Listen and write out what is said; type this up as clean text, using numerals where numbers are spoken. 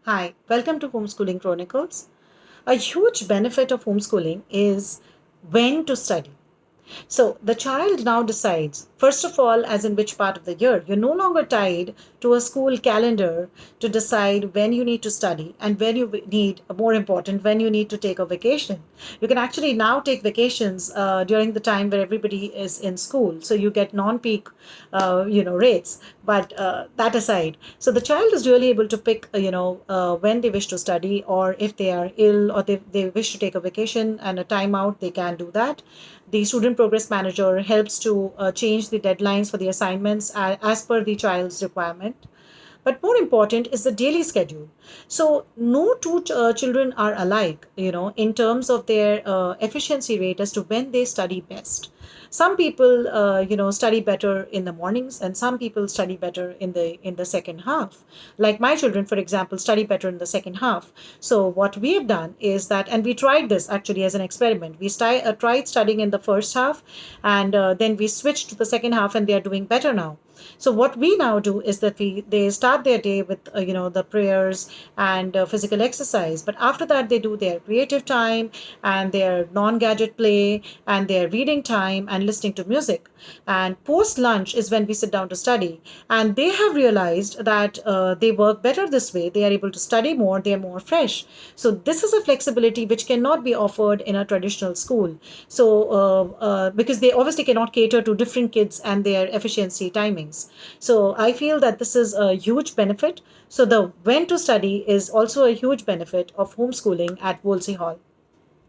Hi, welcome to Homeschooling Chronicles. A huge benefit of homeschooling is when to study. So the child now decides, first of all, as in which part of the year. You're no longer tied to a school calendar to decide when you need to study and when you need, more important, when you need to take a vacation. You can actually now take vacations during the time where everybody is in school. So you get non-peak, rates. But that aside, so the child is really able to pick, when they wish to study, or if they are ill or they wish to take a vacation and a timeout, they can do that. The student progress manager helps to change the deadlines for the assignments as per the child's requirement. But more important is the daily schedule. So no two children are alike, in terms of their efficiency rate as to when they study best. Some people, study better in the mornings, and some people study better in the second half. Like my children, for example, study better in the second half. So what we have done is that, and we tried this actually as an experiment. We tried studying in the first half, and then we switched to the second half, and they are doing better now. So what we now do is that they start their day with the prayers and physical exercise, but after that they do their creative time and their non-gadget play and their reading time and listening to music. And post lunch is when we sit down to study, and they have realized that they work better this way. They are able to study more, they are more fresh. So this is a flexibility which cannot be offered in a traditional school. So because they obviously cannot cater to different kids and their efficiency timings. So I feel that this is a huge benefit. So the when to study is also a huge benefit of homeschooling at Wolsey Hall.